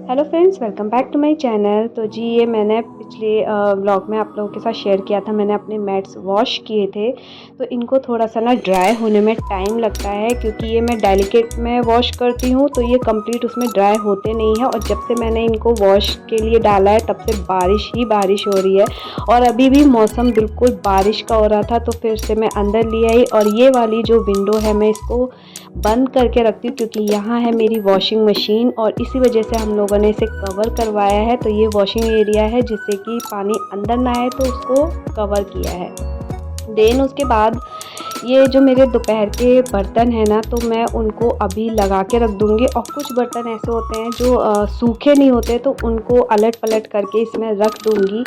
Hello friends, welcome back to my channel. तो जी ये मैंने पिछले व्लॉग में आप लोगों के साथ शेयर किया था। मैंने अपने मैट्स वॉश किए थे, तो इनको थोड़ा सा ना ड्राई होने में टाइम लगता है, क्योंकि ये मैं डेलिकेट में वॉश करती हूँ तो ये कंप्लीट उसमें ड्राई होते नहीं है। और जब से मैंने इनको वॉश के लिए डाला है तब से बारिश ही बारिश हो रही है, और अभी भी मौसम बिल्कुल बारिश का हो रहा था। तो फिर से मैं अंदर ले आई, और ये वाली जो विंडो है मैं इसको बंद करके रखती हूँ, क्योंकि यहाँ है मेरी वॉशिंग मशीन, और इसी वजह से हम लोगों ने इसे कवर करवाया है। तो ये वॉशिंग एरिया है जिससे कि पानी अंदर ना आए, तो उसको कवर किया है। देन उसके बाद ये जो मेरे दोपहर के बर्तन हैं ना, तो मैं उनको अभी लगा के रख दूँगी। और कुछ बर्तन ऐसे होते हैं जो सूखे नहीं होते, तो उनको अलट पलट करके इसमें रख दूँगी।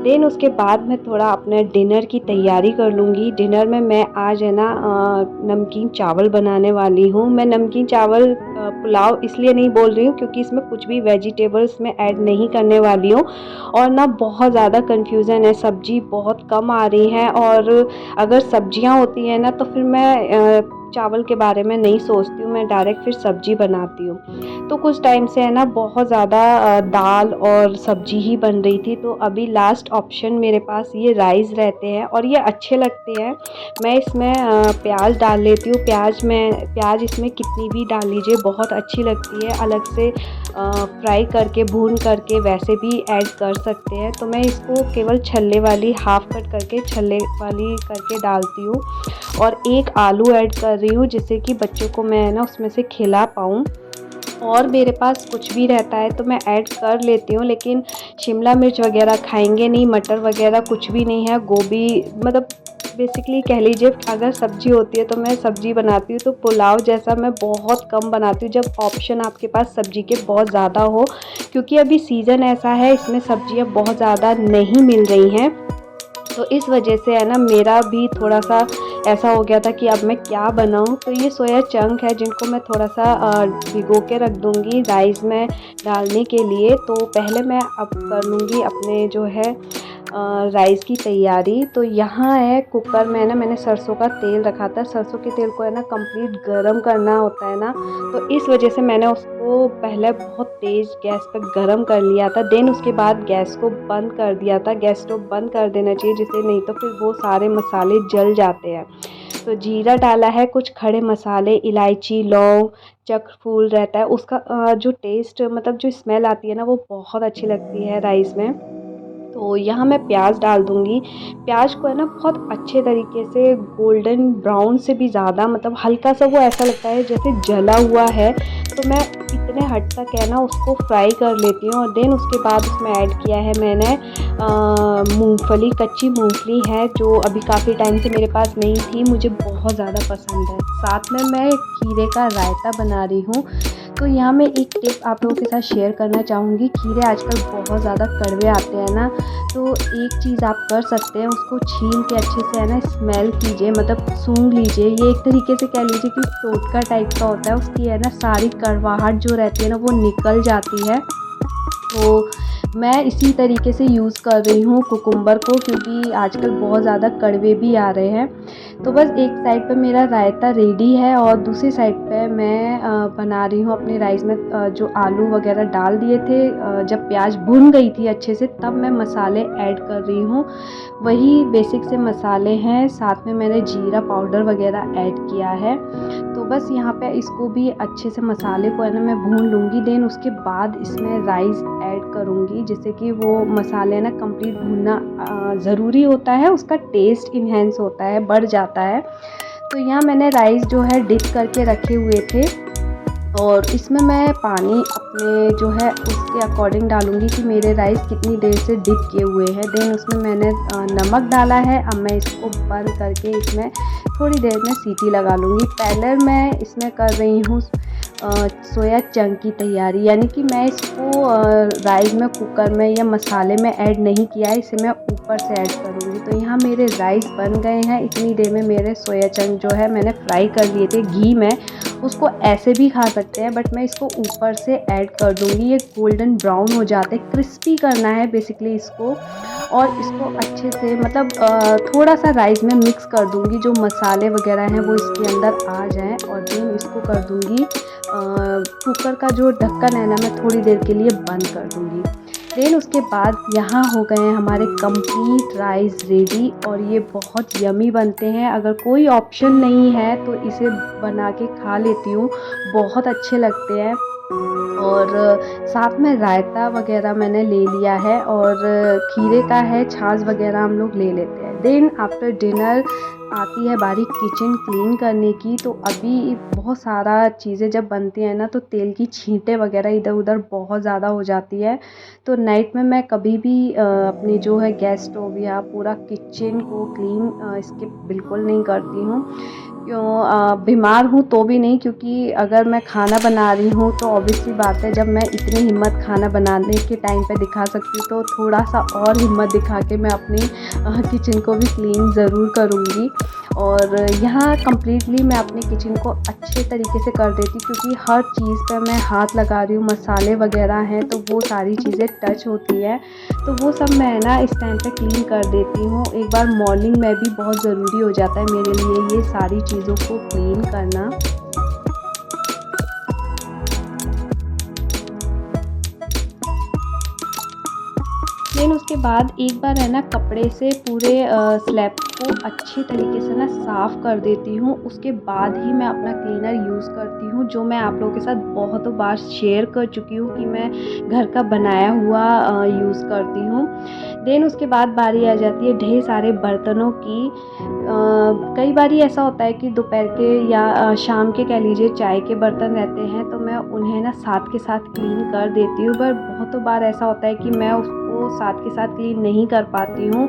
देन उसके बाद मैं थोड़ा अपने डिनर की तैयारी कर लूँगी। डिनर में मैं आज है ना नमकीन चावल बनाने वाली हूँ। मैं नमकीन चावल पुलाव इसलिए नहीं बोल रही हूँ क्योंकि इसमें कुछ भी वेजिटेबल्स मैं ऐड नहीं करने वाली हूँ। और ना बहुत ज़्यादा कन्फ्यूज़न है, सब्ज़ी बहुत कम आ रही है, और अगर सब्जियां होती हैं ना तो फिर मैं चावल के बारे में नहीं सोचती हूँ, मैं डायरेक्ट फिर सब्जी बनाती हूँ। तो कुछ टाइम से है ना बहुत ज़्यादा दाल और सब्जी ही बन रही थी। तो अभी लास्ट ऑप्शन मेरे पास ये राइस रहते हैं, और ये अच्छे लगते हैं। मैं इसमें प्याज डाल लेती हूँ। प्याज इसमें कितनी भी डाल लीजिए, बहुत अच्छी लगती है। अलग से फ्राई करके भून करके वैसे भी ऐड कर सकते हैं। तो मैं इसको केवल छल्ले वाली हाफ कट करके छल्ले वाली करके डालती हूँ, और एक आलू ऐड कर रही हूँ जिससे कि बच्चों को मैं ना उसमें से खिला पाऊँ। और मेरे पास कुछ भी रहता है तो मैं ऐड कर लेती हूँ, लेकिन शिमला मिर्च वगैरह खाएंगे नहीं, मटर वगैरह कुछ भी नहीं है, गोभी मतलब बेसिकली कह लीजिए अगर सब्जी होती है तो मैं सब्जी बनाती हूँ। तो पुलाव जैसा मैं बहुत कम बनाती हूँ जब ऑप्शन आपके पास सब्जी के बहुत ज़्यादा हो, क्योंकि अभी सीज़न ऐसा है, इसमें सब्जियाँ बहुत ज़्यादा नहीं मिल रही हैं। तो इस वजह से है ना मेरा भी थोड़ा सा ऐसा हो गया था कि अब मैं क्या बनाऊं। तो ये सोया चंक है जिनको मैं थोड़ा सा भिगो के रख दूंगी राइस में डालने के लिए। तो पहले मैं अब कर लूँगी अपने जो है राइस की तैयारी। तो यहाँ है कुकर में ना मैंने सरसों का तेल रखा था। सरसों के तेल को है ना कंप्लीट गरम करना होता है ना, तो इस वजह से मैंने उसको पहले बहुत तेज़ गैस पर गरम कर लिया था। देन उसके बाद गैस को बंद कर दिया था। गैस को बंद कर देना चाहिए, जिससे नहीं तो फिर वो सारे मसाले जल जाते हैं। तो जीरा डाला है, कुछ खड़े मसाले, इलायची, लौंग, चक्र फूल रहता है, उसका जो टेस्ट मतलब जो स्मेल आती है ना वो बहुत अच्छी लगती है राइस में। तो यहाँ मैं प्याज डाल दूँगी। प्याज को है ना बहुत अच्छे तरीके से गोल्डन ब्राउन से भी ज़्यादा, मतलब हल्का सा वो ऐसा लगता है जैसे जला हुआ है, तो मैं इतने हद तक है ना उसको फ्राई कर लेती हूँ। और देन उसके बाद उसमें ऐड किया है मैंने मूंगफली, कच्ची मूंगफली है जो अभी काफ़ी टाइम से मेरे पास नहीं थी, मुझे बहुत ज़्यादा पसंद है। साथ में मैं खीरे का रायता बना रही हूँ। तो यहाँ मैं एक टिप आप लोगों के साथ शेयर करना चाहूँगी। खीरे आजकल बहुत ज़्यादा कड़वे आते हैं ना, तो एक चीज़ आप कर सकते हैं, उसको छील के अच्छे से है ना स्मेल कीजिए, मतलब सूंघ लीजिए। ये एक तरीके से कह लीजिए कि टोटका टाइप का होता है, उसकी है ना सारी कड़वाहट जो रहती है ना वो निकल जाती है। तो मैं इसी तरीके से यूज़ कर रही हूँ कुकुम्बर को, क्योंकि आजकल बहुत ज़्यादा कड़वे भी आ रहे हैं। तो बस एक साइड पे मेरा रायता रेडी है, और दूसरी साइड पे मैं बना रही हूँ अपने राइस में जो आलू वगैरह डाल दिए थे। जब प्याज भुन गई थी अच्छे से तब मैं मसाले ऐड कर रही हूँ। वही बेसिक से मसाले हैं, साथ में मैंने जीरा पाउडर वगैरह ऐड किया है। तो बस यहाँ पे इसको भी अच्छे से मसाले को है ना मैं भून लूँगी। देन उसके बाद इसमें राइस ऐड करूँगी, जिससे कि वो मसाले ना कंप्लीट भूनना ज़रूरी होता है, उसका टेस्ट इन्हेंस होता है, बढ़ जाता है। तो यहाँ मैंने राइस जो है डिप करके रखे हुए थे, और इसमें मैं पानी अपने जो है उसके अकॉर्डिंग डालूँगी कि मेरे राइस कितनी देर से डिप किए हुए हैं। देन उसमें मैंने नमक डाला है। अब मैं इसको बंद करके इसमें थोड़ी देर में सीटी लगा लूँगी। पहले मैं इसमें कर रही हूँ सोया चंक की तैयारी, यानी कि मैं इसको राइस में कुकर में या मसाले में ऐड नहीं किया है, इसे मैं ऊपर से ऐड करूँगी। तो यहाँ मेरे राइस बन गए हैं। इतनी देर में मेरे सोया चंक जो है मैंने फ्राई कर लिए थे घी में, उसको ऐसे भी खा सकते हैं, बट मैं इसको ऊपर से ऐड कर दूँगी। ये गोल्डन ब्राउन हो जाते, क्रिस्पी करना है बेसिकली इसको। और इसको अच्छे से मतलब थोड़ा सा राइस में मिक्स कर दूँगी, जो मसाले वगैरह हैं वो इसके अंदर आ जाएँ। और देन इसको कर दूँगी कुकर का जो ढक्कन है ना, मैं थोड़ी देर के लिए बंद कर दूँगी। देन उसके बाद यहाँ हो गए हैं हमारे कंप्लीट राइस रेडी, और ये बहुत यमी बनते हैं। अगर कोई ऑप्शन नहीं है तो इसे बना के खा लेती हूँ, बहुत अच्छे लगते हैं। और साथ में रायता वगैरह मैंने ले लिया है, और खीरे का है, छाछ वगैरह हम लोग ले लेते हैं। देन आफ्टर डिनर आती है बारी किचन क्लीन करने की। तो अभी बहुत सारा चीज़ें जब बनती हैं ना, तो तेल की छींटें वगैरह इधर उधर बहुत ज़्यादा हो जाती है। तो नाइट में मैं कभी भी अपनी जो है गैस स्टोव या पूरा किचन को क्लीन स्किप बिल्कुल नहीं करती हूँ। बीमार हूँ तो भी नहीं, क्योंकि अगर मैं खाना बना रही हूँ तो ऑब्वियस सी बात है, जब मैं इतनी हिम्मत खाना बनाने के टाइम पे दिखा सकती हूँ, तो थोड़ा सा और हिम्मत दिखा के मैं अपनी किचन को भी क्लीन ज़रूर करूँगी। और यहाँ कम्प्लीटली मैं अपने किचन को अच्छे तरीके से कर देती, क्योंकि हर चीज़ पे मैं हाथ लगा रही हूँ, मसाले वगैरह हैं तो वो सारी चीज़ें टच होती है। तो वो सब मैं ना इस टाइम पे क्लीन कर देती हूँ। एक बार मॉर्निंग में भी बहुत ज़रूरी हो जाता है मेरे लिए ये सारी चीज़ों को क्लीन करना। देन उसके बाद एक बार है ना कपड़े से पूरे स्लैब को अच्छे तरीके से ना साफ़ कर देती हूँ। उसके बाद ही मैं अपना क्लीनर यूज़ करती हूँ, जो मैं आप लोगों के साथ बहुतों बार शेयर कर चुकी हूँ कि मैं घर का बनाया हुआ यूज़ करती हूँ। देन उसके बाद बारी आ जाती है ढेर सारे बर्तनों की। कई बारी ऐसा होता है कि दोपहर के या शाम के कह लीजिए चाय के बर्तन रहते हैं, तो मैं उन्हें ना साथ के साथ क्लीन कर देती हूँ। पर बहुतों बार ऐसा होता है कि मैं उसको साथ के साथ क्लीन नहीं कर पाती हूँ,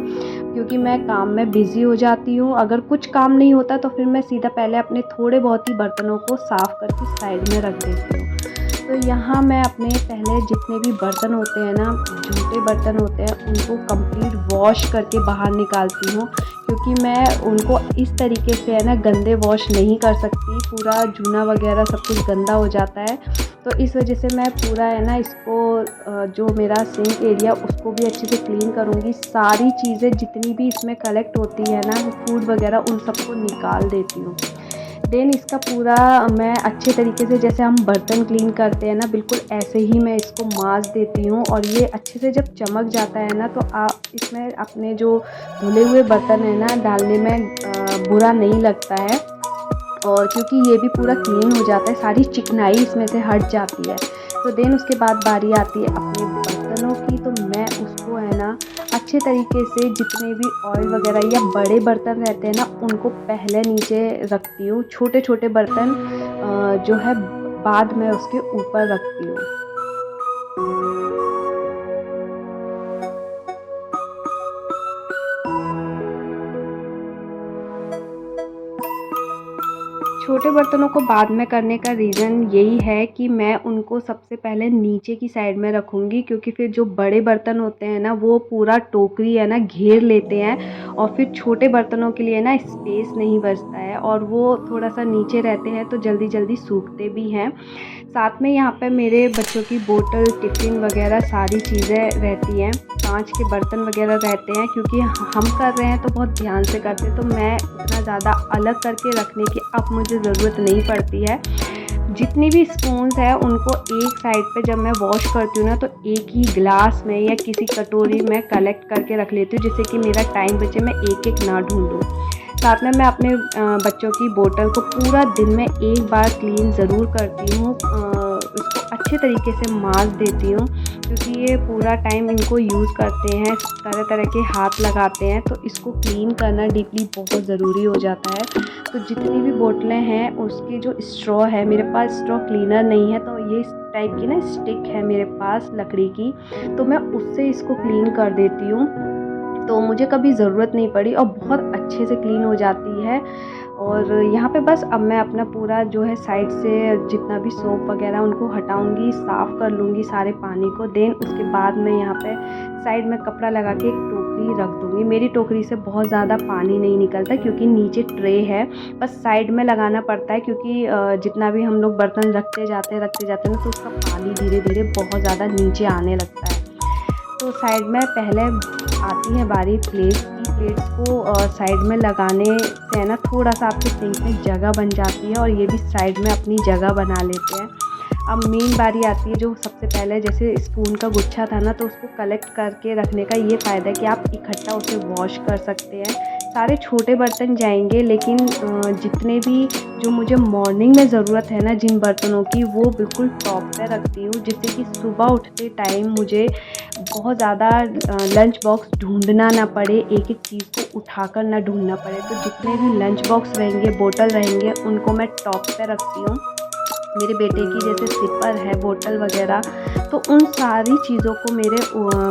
क्योंकि मैं काम में बिज़ी हो जाती हूँ। अगर कुछ काम नहीं होता तो फिर मैं सीधा पहले अपने थोड़े बहुत ही बर्तनों को साफ़ करके साइड में रख देती हूँ। तो यहाँ मैं अपने पहले जितने भी बर्तन होते हैं ना, जूठे बर्तन होते हैं, उनको कंप्लीट वॉश करके बाहर निकालती हूँ, क्योंकि मैं उनको इस तरीके से है ना गंदे वॉश नहीं कर सकती। पूरा जूना वगैरह सब कुछ गंदा हो जाता है। तो इस वजह से मैं पूरा है ना इसको जो मेरा सिंक एरिया उसको भी अच्छे से क्लीन करूँगी। सारी चीज़ें जितनी भी इसमें कलेक्ट होती है ना, फूड वगैरह, उन सबको निकाल देती हूँ। देन इसका पूरा मैं अच्छे तरीके से, जैसे हम बर्तन क्लीन करते हैं ना, बिल्कुल ऐसे ही मैं इसको मांज देती हूँ। और ये अच्छे से जब चमक जाता है ना, तो आप इसमें अपने जो धुले हुए बर्तन है ना डालने में बुरा नहीं लगता है। और क्योंकि ये भी पूरा क्लीन हो जाता है, सारी चिकनाई इसमें से हट जाती है। तो देन उसके बाद बारी आती है अपने बर्तनों की। तो मैं उसको है ना अच्छे तरीके से, जितने भी ऑयल वगैरह या बड़े बर्तन रहते हैं ना, उनको पहले नीचे रखती हूँ। छोटे छोटे बर्तन जो है बाद में उसके ऊपर रखती हूँ। छोटे बर्तनों को बाद में करने का रीज़न यही है कि मैं उनको सबसे पहले नीचे की साइड में रखूँगी, क्योंकि फिर जो बड़े बर्तन होते हैं ना, वो पूरा टोकरी है ना घेर लेते हैं, और फिर छोटे बर्तनों के लिए ना स्पेस नहीं बचता है, और वो थोड़ा सा नीचे रहते हैं तो जल्दी जल्दी सूखते भी हैं। साथ में यहाँ पे मेरे बच्चों की बोतल, टिफ़िन वगैरह सारी चीज़ें रहती हैं। कांच के बर्तन वगैरह रहते हैं, क्योंकि हम कर रहे हैं तो बहुत ध्यान से करते हैं, तो मैं इतना ज़्यादा अलग करके रखने की अब मुझे ज़रूरत नहीं पड़ती है। जितनी भी स्पून्स हैं उनको एक साइड पे जब मैं वॉश करती हूँ ना, तो एक ही ग्लास में या किसी कटोरी में कलेक्ट करके रख लेती हूँ, जिससे कि मेरा टाइम बचे, मैं एक एक ना ढूंढूँ। साथ में मैं अपने बच्चों की बोतल को पूरा दिन में एक बार क्लीन ज़रूर करती हूँ। इसको अच्छे तरीके से मांज देती हूँ, क्योंकि ये पूरा टाइम इनको यूज़ करते हैं, तरह तरह के हाथ लगाते हैं, तो इसको क्लीन करना डीपली बहुत ज़रूरी हो जाता है। तो जितनी भी बोतलें हैं उसकी जो स्ट्रॉ है, मेरे पास स्ट्रॉ क्लीनर नहीं है, तो ये इस टाइप की ना स्टिक है मेरे पास लकड़ी की, तो मैं उससे इसको क्लीन कर देती हूँ। तो मुझे कभी ज़रूरत नहीं पड़ी और बहुत अच्छे से क्लीन हो जाती है। और यहाँ पे बस अब मैं अपना पूरा जो है साइड से जितना भी सोप वगैरह उनको हटाऊँगी, साफ़ कर लूँगी सारे पानी को। देन उसके बाद मैं यहाँ पे साइड में कपड़ा लगा के एक टोकरी रख दूँगी। मेरी टोकरी से बहुत ज़्यादा पानी नहीं निकलता क्योंकि नीचे ट्रे है, बस साइड में लगाना पड़ता है क्योंकि जितना भी हम लोग बर्तन रखते जाते हैं ना, तो उसका पानी धीरे-धीरे बहुत ज़्यादा नीचे आने लगता है। तो साइड में पहले आती है बारी प्लेट्स की। प्लेट्स को साइड में लगाने से है ना थोड़ा-सा आपके सिंक में जगह बन जाती है और ये भी साइड में अपनी जगह बना लेते हैं। अब मेन बारी आती है जो सबसे पहले, जैसे स्पून का गुच्छा था ना, तो उसको कलेक्ट करके रखने का ये फ़ायदा है कि आप इकट्ठा उसे वॉश कर सकते हैं। सारे छोटे बर्तन जाएंगे, लेकिन जितने भी जो मुझे मॉर्निंग में ज़रूरत है ना जिन बर्तनों की, वो बिल्कुल टॉप पे रखती हूँ, जिससे कि सुबह उठते टाइम मुझे बहुत ज़्यादा लंच बॉक्स ढूंढना ना पड़े, एक एक चीज़ को उठाकर ना ढूंढना पड़े। तो जितने भी लंच बॉक्स रहेंगे, बोतल रहेंगे, उनको मैं टॉप पे रखती हूँ। मेरे बेटे की जैसे सिपर है, बोतल वगैरह, तो उन सारी चीज़ों को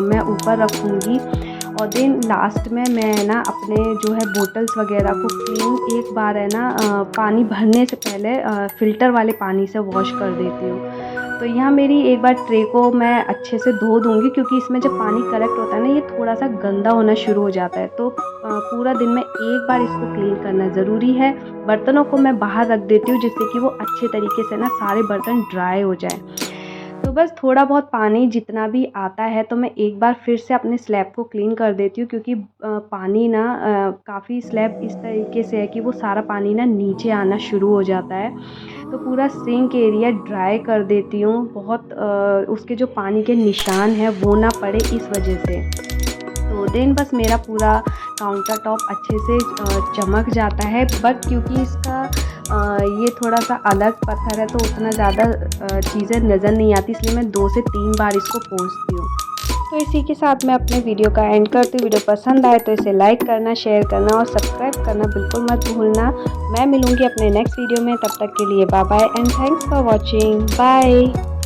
मैं ऊपर रखूँगी। और देन लास्ट में मैं ना अपने जो है बोतल्स वगैरह को क्लीन एक बार है ना पानी भरने से पहले फ़िल्टर वाले पानी से वॉश कर देती हूँ। तो यहाँ मेरी एक बार ट्रे को मैं अच्छे से धो दूँगी, क्योंकि इसमें जब पानी कलेक्ट होता है ना, ये थोड़ा-सा गंदा होना शुरू हो जाता है। तो पूरा दिन में एक बार इसको क्लीन करना ज़रूरी है। बर्तनों को मैं बाहर रख देती हूँ, जिससे कि वो अच्छे तरीके से ना सारे बर्तन ड्राई हो जाएँ। तो बस थोड़ा बहुत पानी जितना भी आता है, तो मैं एक बार फिर से अपने स्लैब को क्लीन कर देती हूँ, क्योंकि पानी ना काफ़ी स्लैब इस तरीके से है कि वो सारा पानी ना नीचे आना शुरू हो जाता है। तो पूरा सिंक एरिया ड्राई कर देती हूँ, बहुत उसके जो पानी के निशान हैं वो ना पड़े, इस वजह से। तो देन बस मेरा पूरा काउंटर टॉप अच्छे से चमक जाता है। बट क्योंकि इसका ये थोड़ा-सा अलग पत्थर है, तो उतना ज़्यादा चीज़ें नज़र नहीं आती, इसलिए मैं 2 से 3 बार इसको पोंछती हूँ। तो इसी के साथ मैं अपने वीडियो का एंड करती हूँ। वीडियो पसंद आए तो इसे लाइक करना, शेयर करना और सब्सक्राइब करना बिल्कुल मत भूलना। मैं मिलूँगी अपने नेक्स्ट वीडियो में, तब तक के लिए bye bye and thanks for watching. Bye.